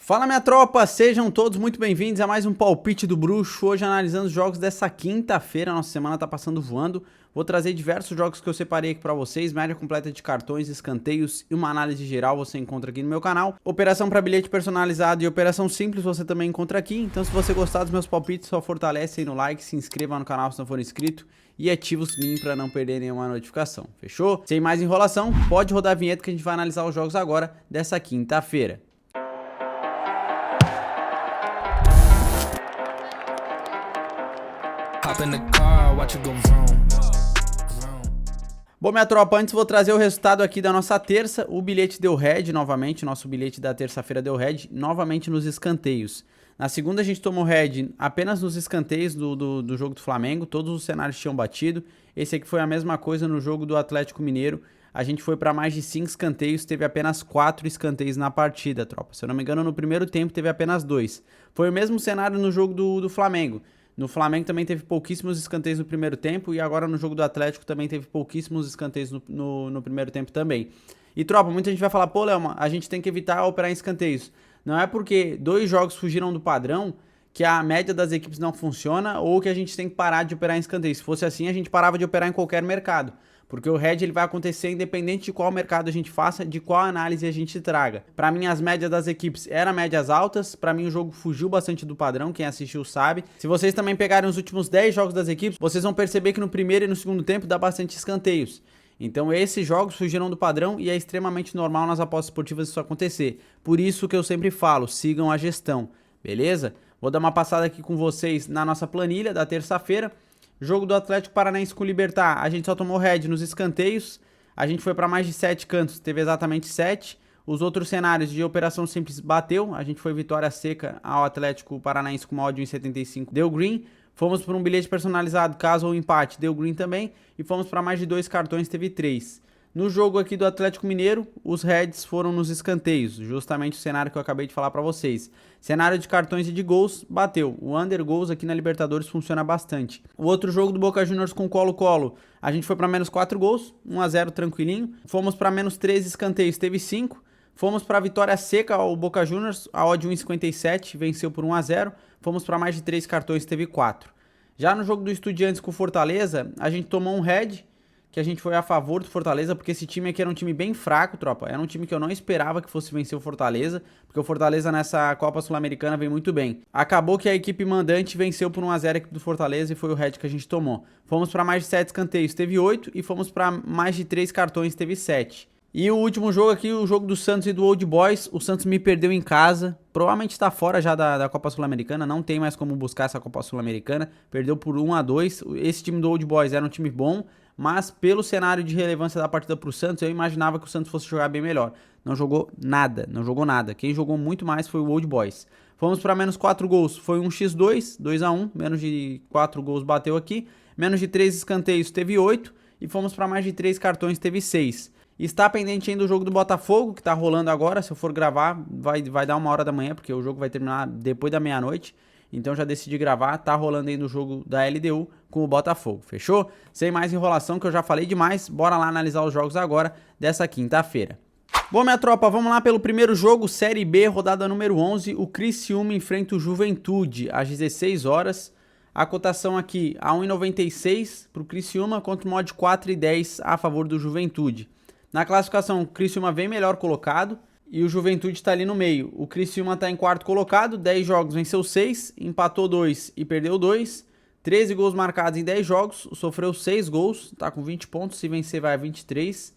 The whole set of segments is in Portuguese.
Fala minha tropa, sejam todos muito bem-vindos a mais um Palpite do Bruxo, hoje analisando os jogos dessa quinta-feira, nossa semana tá passando voando, vou trazer diversos jogos que eu separei aqui pra vocês, média completa de cartões, escanteios e uma análise geral você encontra aqui no meu canal, operação para bilhete personalizado e operação simples você também encontra aqui, então se você gostar dos meus palpites só fortalece aí no like, se inscreva no canal se não for inscrito e ativa o sininho para não perder nenhuma notificação, fechou? Sem mais enrolação, pode rodar a vinheta que a gente vai analisar os jogos agora dessa quinta-feira. Bom, minha tropa, antes vou trazer o resultado aqui da nossa terça. O bilhete deu red novamente, nosso bilhete da terça-feira deu red, novamente nos escanteios. Na segunda a gente tomou red apenas nos escanteios do jogo do Flamengo, todos os cenários tinham batido. Esse aqui foi a mesma coisa no jogo do Atlético Mineiro. A gente foi para mais de 5 escanteios, teve apenas 4 escanteios na partida, tropa. Se eu não me engano, no primeiro tempo teve apenas 2. Foi o mesmo cenário no jogo do Flamengo. No Flamengo também teve pouquíssimos escanteios no primeiro tempo e agora no jogo do Atlético também teve pouquíssimos escanteios no primeiro tempo também. E tropa, muita gente vai falar, pô Léo, a gente tem que evitar operar em escanteios. Não é porque 2 jogos fugiram do padrão que a média das equipes não funciona ou que a gente tem que parar de operar em escanteios. Se fosse assim, a gente parava de operar em qualquer mercado. Porque o hedge ele vai acontecer independente de qual mercado a gente faça, de qual análise a gente traga. Para mim, as médias das equipes eram médias altas. Para mim, o jogo fugiu bastante do padrão. Quem assistiu sabe. Se vocês também pegarem os últimos 10 jogos das equipes, vocês vão perceber que no primeiro e no segundo tempo dá bastante escanteios. Então, esses jogos fugiram do padrão e é extremamente normal nas apostas esportivas isso acontecer. Por isso que eu sempre falo, sigam a gestão, beleza? Vou dar uma passada aqui com vocês na nossa planilha da terça-feira. Jogo do Atlético Paranaense com o Libertad, a gente só tomou red nos escanteios, a gente foi para mais de 7 cantos, teve exatamente 7. Os outros cenários de operação simples bateu, a gente foi vitória seca ao Atlético Paranaense com uma odd 1,75, deu green. Fomos para um bilhete personalizado, caso ou empate, deu green também. E fomos para mais de 2 cartões, teve 3. No jogo aqui do Atlético Mineiro, os reds foram nos escanteios, justamente o cenário que eu acabei de falar para vocês. Cenário de cartões e de gols, bateu. O under gols aqui na Libertadores funciona bastante. O outro jogo do Boca Juniors com Colo-Colo, a gente foi para menos 4 gols, 1-0 tranquilinho. Fomos para menos 3 escanteios, teve 5. Fomos para vitória seca ao Boca Juniors, a odd 1,57, venceu por 1-0. Fomos para mais de 3 cartões, teve 4. Já no jogo do Estudiantes com Fortaleza, a gente tomou um red, que a gente foi a favor do Fortaleza, porque esse time aqui era um time bem fraco, tropa. Era um time que eu não esperava que fosse vencer o Fortaleza, porque o Fortaleza nessa Copa Sul-Americana vem muito bem. Acabou que a equipe mandante venceu por 1-0 a equipe do Fortaleza e foi o red que a gente tomou. Fomos para mais de 7 escanteios, teve 8, e fomos para mais de 3 cartões, teve 7. E o último jogo aqui, o jogo do Santos e do Old Boys, o Santos me perdeu em casa, provavelmente está fora já da Copa Sul-Americana, não tem mais como buscar essa Copa Sul-Americana, perdeu por 1-2, esse time do Old Boys era um time bom, mas pelo cenário de relevância da partida para o Santos, eu imaginava que o Santos fosse jogar bem melhor. Não jogou nada, não jogou nada. Quem jogou muito mais foi o Old Boys. Fomos para menos 4 gols, foi um x2, 2-1, menos de 4 gols bateu aqui. Menos de 3 escanteios, teve 8. E fomos para mais de 3 cartões, teve 6. Está pendente ainda o jogo do Botafogo, que está rolando agora. Se eu for gravar, vai dar 1h da manhã, porque o jogo vai terminar depois da meia-noite. Então já decidi gravar, tá rolando aí no jogo da LDU com o Botafogo, fechou? Sem mais enrolação, que eu já falei demais, bora lá analisar os jogos agora dessa quinta-feira. Bom, minha tropa, vamos lá pelo primeiro jogo, Série B, rodada número 11, o Criciúma enfrenta o Juventude às 16 horas. A cotação aqui a 1,96 para o Criciúma contra o mod 4,10 a favor do Juventude. Na classificação, o Criciúma vem melhor colocado. E o Juventude está ali no meio. O Criciúma está em quarto colocado, 10 jogos, venceu 6, empatou 2 e perdeu 2. 13 gols marcados em 10 jogos, sofreu 6 gols, está com 20 pontos, se vencer vai a 23.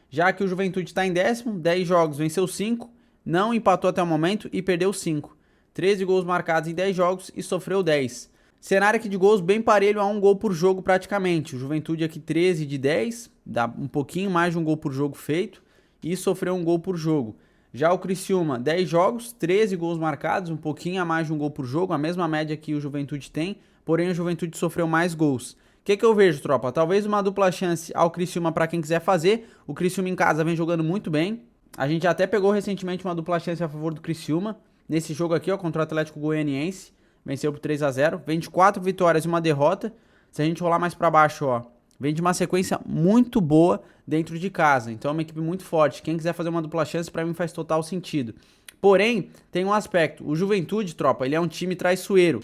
Já que o Juventude está em décimo, 10 jogos, venceu 5, não empatou até o momento e perdeu 5. 13 gols marcados em 10 jogos e sofreu 10. Cenário aqui de gols bem parelho a 1 gol por jogo praticamente. O Juventude aqui 13 de 10, dá um pouquinho mais de 1 gol por jogo feito e sofreu 1 gol por jogo. Já o Criciúma, 10 jogos, 13 gols marcados, um pouquinho a mais de 1 gol por jogo, a mesma média que o Juventude tem, porém o Juventude sofreu mais gols. O que eu vejo, tropa? Talvez uma dupla chance ao Criciúma para quem quiser fazer. O Criciúma em casa vem jogando muito bem. A gente até pegou recentemente uma dupla chance a favor do Criciúma. Nesse jogo aqui, ó, contra o Atlético Goianiense. Venceu por 3-0. Vem de 4 vitórias e uma derrota. Se a gente rolar mais para baixo, ó, vem de uma sequência muito boa dentro de casa. Então é uma equipe muito forte. Quem quiser fazer uma dupla chance, para mim faz total sentido. Porém, tem um aspecto. O Juventude, tropa, ele é um time traiçoeiro.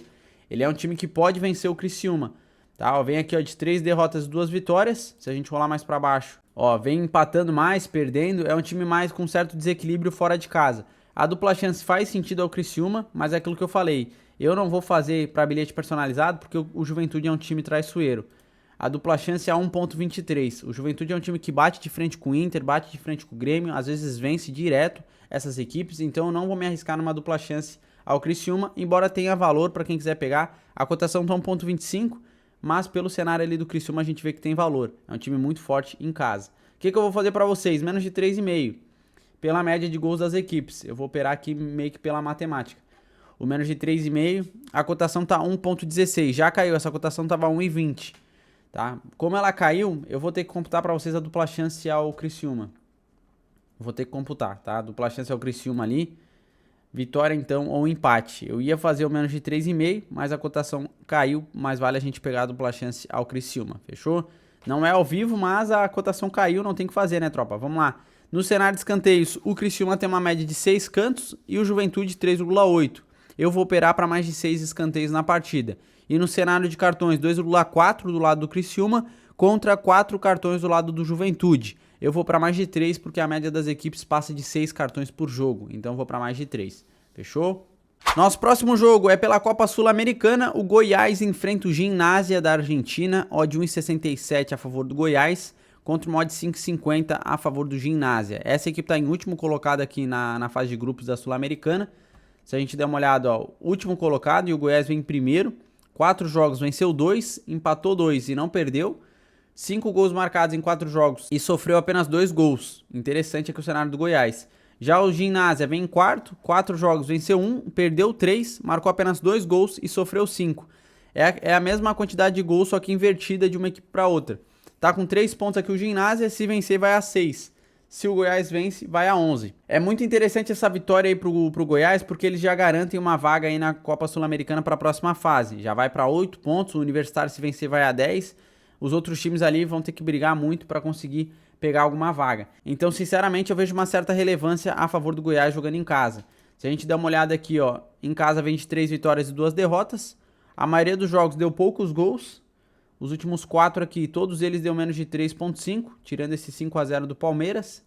Ele é um time que pode vencer o Criciúma. Tá? Ó, vem aqui ó, de 3 derrotas e 2 vitórias. Se a gente rolar mais pra baixo, ó, vem empatando mais, perdendo. É um time mais com certo desequilíbrio fora de casa. A dupla chance faz sentido ao Criciúma, mas é aquilo que eu falei. Eu não vou fazer para bilhete personalizado porque o Juventude é um time traiçoeiro. A dupla chance é 1.23. O Juventude é um time que bate de frente com o Inter, bate de frente com o Grêmio, às vezes vence direto essas equipes, então eu não vou me arriscar numa dupla chance ao Criciúma, embora tenha valor para quem quiser pegar. A cotação tá 1.25, mas pelo cenário ali do Criciúma a gente vê que tem valor. É um time muito forte em casa. O que eu vou fazer para vocês? Menos de 3,5. Pela média de gols das equipes. Eu vou operar aqui meio que pela matemática. O menos de 3,5, a cotação tá 1.16. Já caiu, essa cotação tava 1,20. Tá? Como ela caiu, eu vou ter que computar para vocês a dupla chance ao Criciúma. Vou ter que computar, tá? A dupla chance ao Criciúma ali. Vitória então ou empate. Eu ia fazer o menos de 3,5, mas a cotação caiu, mas vale a gente pegar a dupla chance ao Criciúma, fechou? Não é ao vivo, mas a cotação caiu, não tem o que fazer, né, tropa? Vamos lá. No cenário de escanteios, o Criciúma tem uma média de 6 cantos e o Juventude 3,8. Eu vou operar para mais de 6 escanteios na partida. E no cenário de cartões, 2,4 do lado do Criciúma contra 4 cartões do lado do Juventude. Eu vou para mais de 3 porque a média das equipes passa de 6 cartões por jogo. Então eu vou para mais de 3. Fechou? Nosso próximo jogo é pela Copa Sul-Americana. O Goiás enfrenta o Ginásio da Argentina. Odd 1,67 a favor do Goiás contra o mod 5,50 a favor do Ginásio. Essa equipe está em último colocado aqui na fase de grupos da Sul-Americana. Se a gente der uma olhada, ó, último colocado e o Goiás vem em primeiro. 4 jogos, venceu 2, empatou 2 e não perdeu. 5 gols marcados em 4 jogos e sofreu apenas 2 gols. Interessante aqui o cenário do Goiás. Já o Ginásio vem em quarto, 4 jogos, venceu 1, perdeu 3, marcou apenas 2 gols e sofreu 5. É a mesma quantidade de gols, só que invertida de uma equipe para outra. Tá com 3 pontos aqui o Ginásio, se vencer vai a 6. Se o Goiás vence, vai a 11. É muito interessante essa vitória aí pro Goiás, porque eles já garantem uma vaga aí na Copa Sul-Americana para a próxima fase. Já vai para 8 pontos, o Universitário se vencer vai a 10. Os outros times ali vão ter que brigar muito para conseguir pegar alguma vaga. Então, sinceramente, eu vejo uma certa relevância a favor do Goiás jogando em casa. Se a gente der uma olhada aqui, ó, em casa vem de 3 vitórias e 2 derrotas. A maioria dos jogos deu poucos gols. Os últimos 4 aqui, todos eles deu menos de 3,5, tirando esse 5-0 do Palmeiras.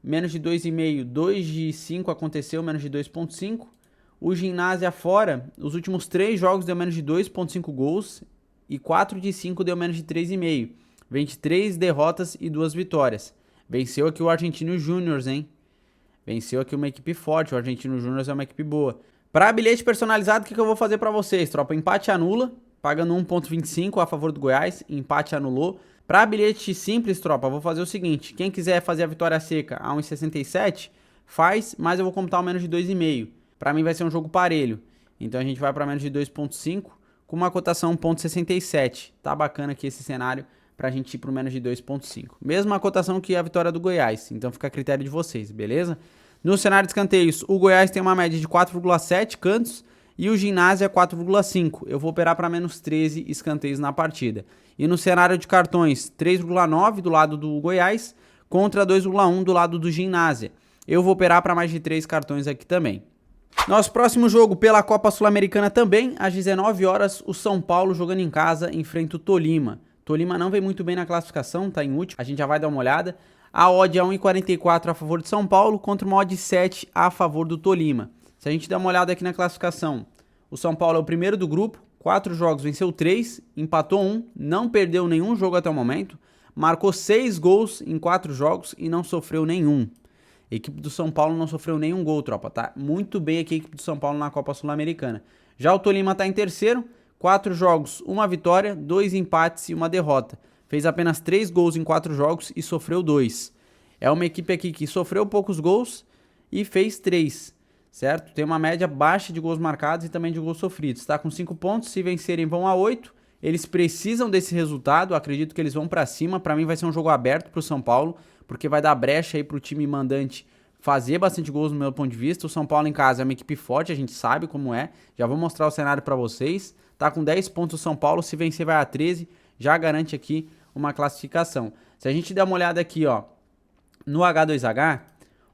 Menos de 2,5, 2 de 5 aconteceu, menos de 2,5. O Ginásio fora, os últimos 3 jogos deu menos de 2,5 gols. E 4 de 5 deu menos de 3,5. Vem de 3 derrotas e 2 vitórias. Venceu aqui o Argentino Júnior, hein? Venceu aqui uma equipe forte, o Argentino Júnior é uma equipe boa. Para bilhete personalizado, o que eu vou fazer para vocês, tropa? Empate anula, pagando 1,25 a favor do Goiás, empate anulou. Para bilhete simples, tropa, vou fazer o seguinte, quem quiser fazer a vitória seca a 1,67, faz, mas eu vou computar o menos de 2,5. Para mim vai ser um jogo parelho, então a gente vai para menos de 2,5 com uma cotação 1,67. Tá bacana aqui esse cenário para a gente ir para o menos de 2,5. Mesma cotação que a vitória do Goiás, então fica a critério de vocês, beleza? No cenário de escanteios, o Goiás tem uma média de 4,7 cantos e o Ginásio é 4,5. Eu vou operar para menos 13 escanteios na partida. E no cenário de cartões, 3,9 do lado do Goiás contra 2,1 do lado do Ginásio. Eu vou operar para mais de 3 cartões aqui também. Nosso próximo jogo pela Copa Sul-Americana também, às 19 horas, o São Paulo jogando em casa enfrenta o Tolima. Tolima não vem muito bem na classificação, tá em último, a gente já vai dar uma olhada. A odd é 1,44 a favor de São Paulo contra uma odd 7 a favor do Tolima. Se a gente der uma olhada aqui na classificação, o São Paulo é o primeiro do grupo, 4 jogos, venceu 3, empatou 1, não perdeu nenhum jogo até o momento, marcou 6 gols em 4 jogos e não sofreu nenhum. A equipe do São Paulo não sofreu nenhum gol, tropa, tá? Muito bem aqui a equipe do São Paulo na Copa Sul-Americana. Já o Tolima tá em terceiro, 4 jogos, 1 vitória, 2 empates e 1 derrota. Fez apenas 3 gols em 4 jogos e sofreu 2. É uma equipe aqui que sofreu poucos gols e fez 3, certo? Tem uma média baixa de gols marcados e também de gols sofridos. Tá com 5 pontos, se vencerem vão a 8. Eles precisam desse resultado, acredito que eles vão pra cima. Pra mim vai ser um jogo aberto pro São Paulo, porque vai dar brecha aí pro time mandante fazer bastante gols no meu ponto de vista. O São Paulo em casa é uma equipe forte, a gente sabe como é. Já vou mostrar o cenário pra vocês. Tá com 10 pontos o São Paulo, se vencer vai a 13, já garante aqui uma classificação. Se a gente der uma olhada aqui, ó, no H2H,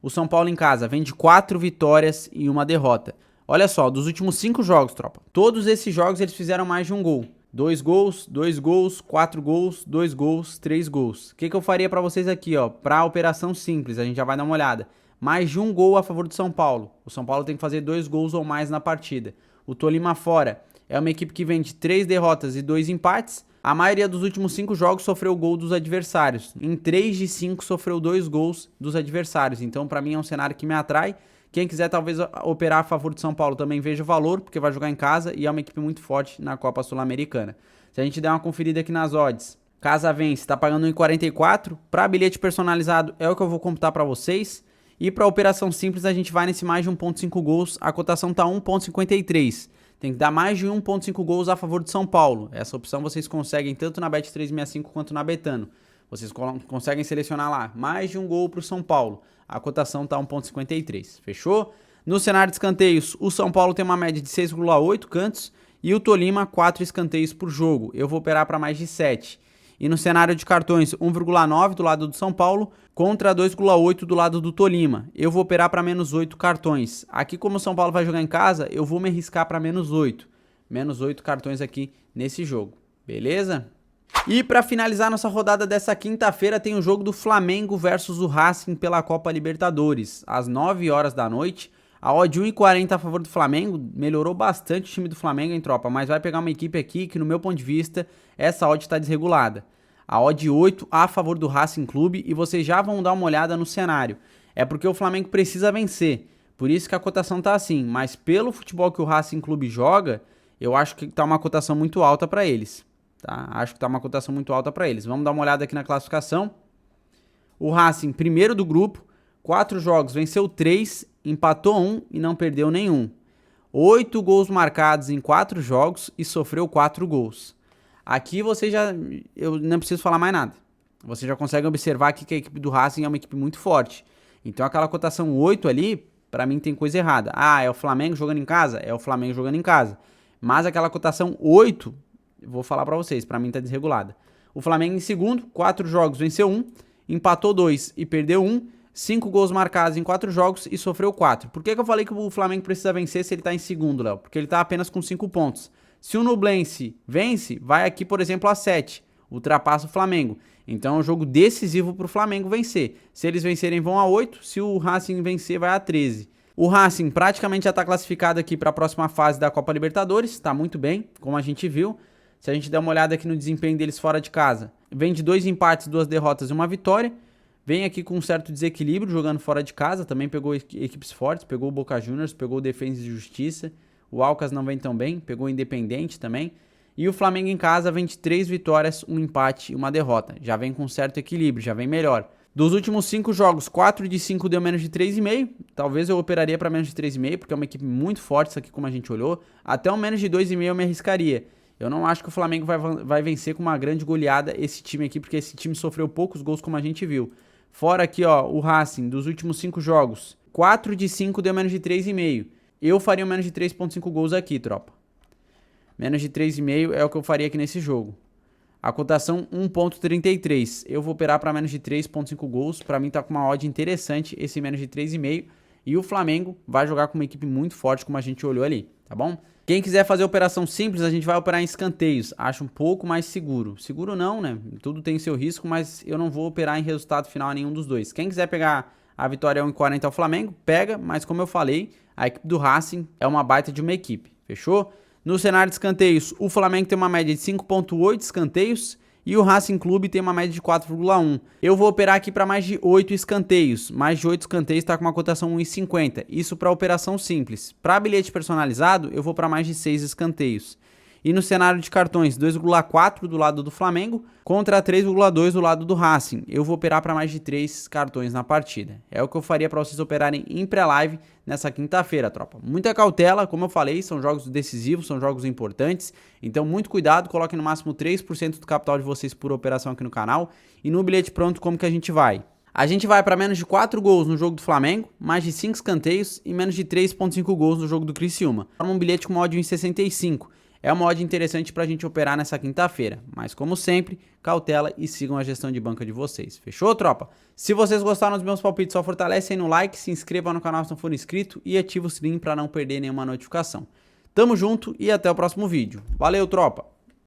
O São Paulo em casa vem de 4 vitórias e 1 derrota. Olha só, dos últimos 5 jogos, tropa, todos esses jogos eles fizeram mais de um gol. 2 gols, 2 gols, 4 gols, 2 gols, 3 gols. O que eu faria pra vocês aqui, ó, pra operação simples, a gente já vai dar uma olhada. Mais de um gol a favor do São Paulo. O São Paulo tem que fazer 2 gols ou mais na partida. O Tolima fora é uma equipe que vem de 3 derrotas e 2 empates. A maioria dos últimos 5 jogos sofreu gol dos adversários. Em 3 de 5 sofreu 2 gols dos adversários. Então, pra mim, é um cenário que me atrai. Quem quiser talvez operar a favor do São Paulo também veja o valor, porque vai jogar em casa e é uma equipe muito forte na Copa Sul-Americana. Se a gente der uma conferida aqui nas odds, Casa vence, está pagando 1,44. Para bilhete personalizado é o que eu vou computar para vocês. E para operação simples a gente vai nesse mais de 1,5 gols. A cotação está 1,53. Tem que dar mais de 1,5 gols a favor de São Paulo. Essa opção vocês conseguem tanto na Bet365 quanto na Betano. Vocês conseguem selecionar lá mais de um gol para o São Paulo. A cotação está 1,53. Fechou? No cenário de escanteios, o São Paulo tem uma média de 6,8 cantos e o Tolima 4 escanteios por jogo. Eu vou operar para mais de 7. E no cenário de cartões, 1,9 do lado do São Paulo contra 2,8 do lado do Tolima. Eu vou operar para menos 8 cartões. Aqui, como o São Paulo vai jogar em casa, eu vou me arriscar para menos 8. Menos 8 cartões aqui nesse jogo. Beleza? E para finalizar nossa rodada dessa quinta-feira, tem o jogo do Flamengo versus o Racing pela Copa Libertadores. Às 9 horas da noite. A odd 1,40 a favor do Flamengo, melhorou bastante o time do Flamengo, hein, tropa? Mas vai pegar uma equipe aqui que, no meu ponto de vista, essa odd está desregulada. A odd 8 a favor do Racing Clube e vocês já vão dar uma olhada no cenário. É porque o Flamengo precisa vencer, por isso que a cotação tá assim. Mas pelo futebol que o Racing Clube joga, eu acho que tá uma cotação muito alta para eles. Tá? Acho que tá uma cotação muito alta para eles. Vamos dar uma olhada aqui na classificação. O Racing, primeiro do grupo, 4 jogos, venceu 3, empatou 1 e não perdeu nenhum. 8 gols marcados em 4 jogos e sofreu 4 gols. Aqui você já... eu não preciso falar mais nada. Você já consegue observar aqui que a equipe do Racing é uma equipe muito forte. Então aquela cotação 8 ali, pra mim tem coisa errada. Ah, é o Flamengo jogando em casa? É o Flamengo jogando em casa. Mas aquela cotação 8, eu vou falar pra vocês, pra mim tá desregulada. O Flamengo em segundo, 4 jogos, venceu 1, empatou 2 e perdeu 1. 5 gols marcados em 4 jogos e sofreu 4. Por que eu falei que o Flamengo precisa vencer se ele tá em segundo, Léo? Porque ele tá apenas com 5 pontos. Se o Nublense vence, vai aqui, por exemplo, a 7. Ultrapassa o Flamengo. Então é um jogo decisivo pro Flamengo vencer. Se eles vencerem, vão a 8. Se o Racing vencer, vai a 13. O Racing praticamente já tá classificado aqui para a próxima fase da Copa Libertadores. Tá muito bem, como a gente viu. Se a gente der uma olhada aqui no desempenho deles fora de casa, vem de 2 empates, 2 derrotas e 1 vitória. Vem aqui com um certo desequilíbrio, jogando fora de casa. Também pegou equipes fortes, pegou o Boca Juniors, pegou o Defensa e Justiça. O Alcas não vem tão bem, pegou o Independente também. E o Flamengo em casa vem de 3 vitórias, 1 empate e 1 derrota. Já vem com um certo equilíbrio, já vem melhor. Dos últimos 5 jogos, 4 de 5 deu menos de 3,5. Talvez eu operaria para menos de 3,5, porque é uma equipe muito forte, isso aqui como a gente olhou. Até um menos de 2,5 eu me arriscaria. Eu não acho que o Flamengo vai vencer com uma grande goleada esse time aqui, porque esse time sofreu poucos gols como a gente viu. Fora aqui, ó, o Racing, dos últimos 5 jogos, 4 de 5 deu menos de 3,5. Eu faria um menos de 3,5 gols aqui, tropa. Menos de 3,5 é o que eu faria aqui nesse jogo. A cotação 1,33. Eu vou operar para menos de 3,5 gols. Para mim tá com uma odd interessante esse menos de 3,5. E o Flamengo vai jogar com uma equipe muito forte, como a gente olhou ali, tá bom? Quem quiser fazer operação simples, a gente vai operar em escanteios. Acho um pouco mais seguro. Seguro não, né? Tudo tem seu risco, mas eu não vou operar em resultado final a nenhum dos dois. Quem quiser pegar a vitória 1,40 ao Flamengo, pega. Mas como eu falei, a equipe do Racing é uma baita de uma equipe. Fechou? No cenário de escanteios, o Flamengo tem uma média de 5,8 escanteios e o Racing Clube tem uma média de 4,1. Eu vou operar aqui para mais de 8 escanteios. Mais de 8 escanteios está com uma cotação 1,50. Isso para operação simples. Para bilhete personalizado, eu vou para mais de 6 escanteios. E no cenário de cartões, 2,4 do lado do Flamengo contra 3,2 do lado do Racing. Eu vou operar para mais de 3 cartões na partida. É o que eu faria para vocês operarem em pré-live nessa quinta-feira, tropa. Muita cautela, como eu falei, são jogos decisivos, são jogos importantes. Então, muito cuidado, coloquem no máximo 3% do capital de vocês por operação aqui no canal. E no bilhete pronto, como que a gente vai? A gente vai para menos de 4 gols no jogo do Flamengo, mais de 5 escanteios e menos de 3,5 gols no jogo do Criciúma. Forma um bilhete com uma odd 1,65. é uma odd interessante pra gente operar nessa quinta-feira. Mas como sempre, cautela e sigam a gestão de banca de vocês. Fechou, tropa? Se vocês gostaram dos meus palpites, só fortalece aí no like, se inscreva no canal se não for inscrito e ativa o sininho pra não perder nenhuma notificação. Tamo junto e até o próximo vídeo. Valeu, tropa!